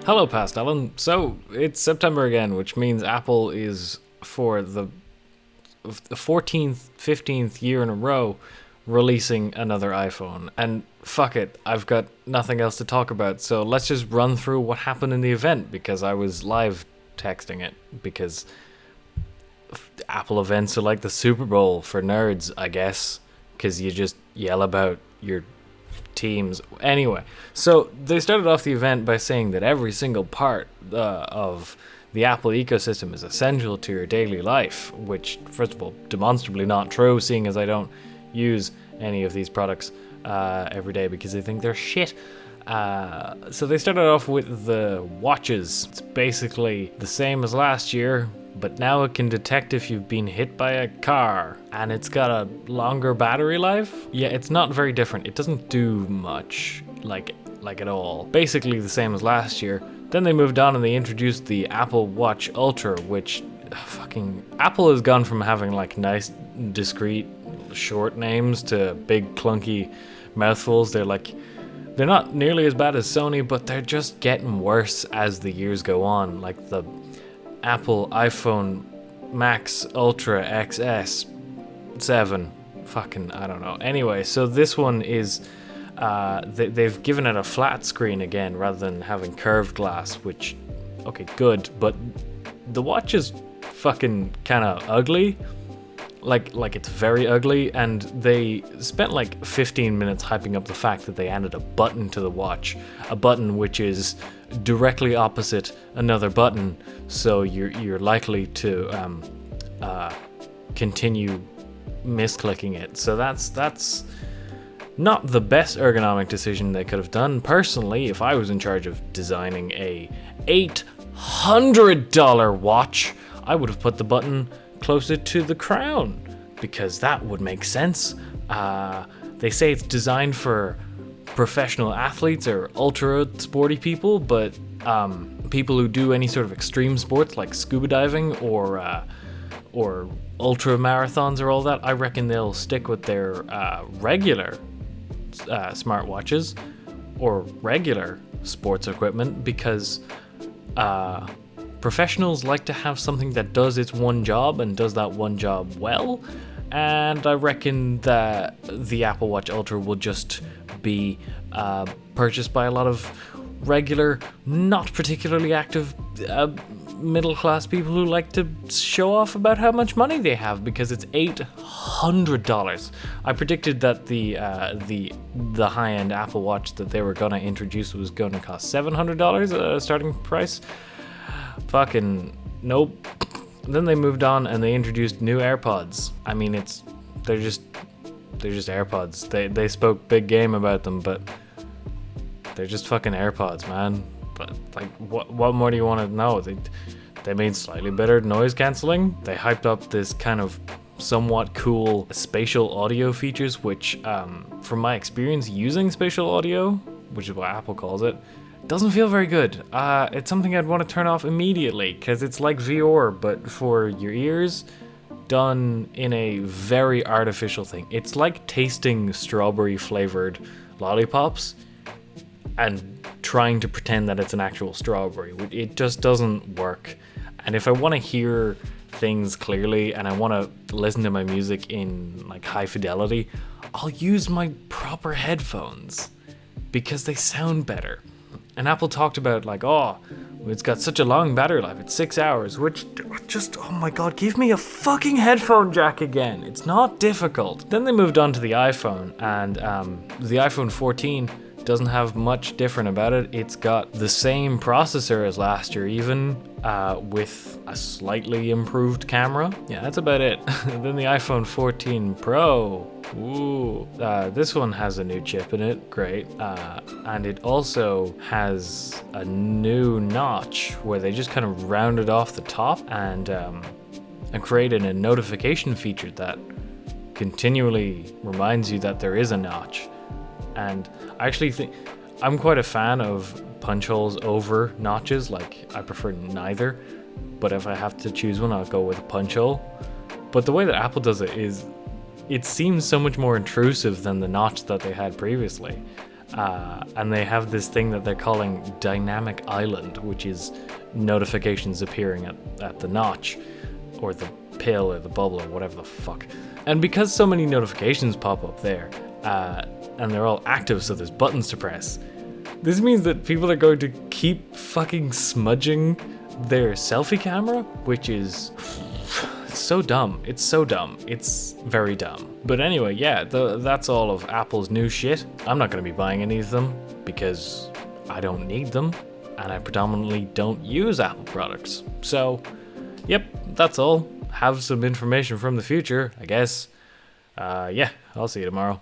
Hello, Past Alan. So it's September again, which means Apple is for the 14th, 15th year in a row releasing another iPhone. And fuck it, I've got nothing else to talk about. So let's just run through what happened in the event because I was live texting it because Apple events are like the Super Bowl for nerds, I guess, because you just yell about your teams. Anyway, so they started off the event by saying that every single part of the Apple ecosystem is essential to your daily life, which, first of all, demonstrably not true, seeing as I don't use any of these products every day because I think they're shit. So they started off with the watches. It's basically the same as last year, but now it can detect if you've been hit by a car, and it's got a longer battery life. Yeah, it's not very different. It doesn't do much, like at all. Basically the same as last year. Then they moved on and they introduced the Apple Watch Ultra, which fucking Apple has gone from having like nice, discreet, short names to big, clunky mouthfuls. They're not nearly as bad as Sony, but they're just getting worse as the years go on. Like the Apple iPhone Max Ultra XS 7. Fucking, I don't know. Anyway, so this one is, they've given it a flat screen again rather than having curved glass, which, okay, good, but the watch is fucking kind of ugly. Like it's very ugly, and they spent like 15 minutes hyping up the fact that they added a button to the watch, a button which is directly opposite another button, so you're likely to continue misclicking it. So that's not the best ergonomic decision they could have done. Personally, if I was in charge of designing a $800 watch, I would have put the button closer to the crown, because that would make sense. They say it's designed for professional athletes or ultra sporty people, but people who do any sort of extreme sports like scuba diving or ultra marathons or all that, I reckon they'll stick with their regular smartwatches or regular sports equipment, because professionals like to have something that does its one job and does that one job well. And I reckon that the Apple Watch Ultra will just be purchased by a lot of regular, not particularly active middle-class people who like to show off about how much money they have, because it's $800. I predicted that the high-end Apple Watch that they were gonna introduce was gonna cost $700 starting price. Fucking nope. Then they moved on and they introduced new AirPods. I mean, they're just AirPods. They spoke big game about them, but they're just fucking AirPods, man. But like, what more do you want to know? They made slightly better noise canceling. They hyped up this kind of somewhat cool spatial audio features, which, from my experience using spatial audio, which is what Apple calls it, doesn't feel very good. It's something I'd want to turn off immediately, because it's like VR, but for your ears, done in a very artificial thing. It's like tasting strawberry flavored lollipops and trying to pretend that it's an actual strawberry. It just doesn't work. And if I want to hear things clearly and I want to listen to my music in like high fidelity, I'll use my proper headphones because they sound better. And Apple talked about like, oh, it's got such a long battery life, it's 6 hours, which just, oh my god, give me a fucking headphone jack again. It's not difficult. Then they moved on to the iPhone, and the iPhone 14 doesn't have much different about it. It's got the same processor as last year, even with a slightly improved camera. Yeah, that's about it. Then the iPhone 14 Pro. Ooh, this one has a new chip in it, great. And it also has a new notch where they just kind of rounded off the top and created a notification feature that continually reminds you that there is a notch. And I actually think I'm quite a fan of punch holes over notches. Like, I prefer neither, but if I have to choose one, I'll go with a punch hole. But the way that Apple does it is, it seems so much more intrusive than the notch that they had previously. And they have this thing that they're calling Dynamic Island, which is notifications appearing at the notch, or the pill, or the bubble, or whatever the fuck. And because so many notifications pop up there, and they're all active, so there's buttons to press, this means that people are going to keep fucking smudging their selfie camera, which is so dumb. It's so dumb. It's very dumb. But anyway, yeah, that's all of Apple's new shit. I'm not going to be buying any of them because I don't need them, and I predominantly don't use Apple products. So, yep, that's all. Have some information from the future, I guess. Yeah, I'll see you tomorrow.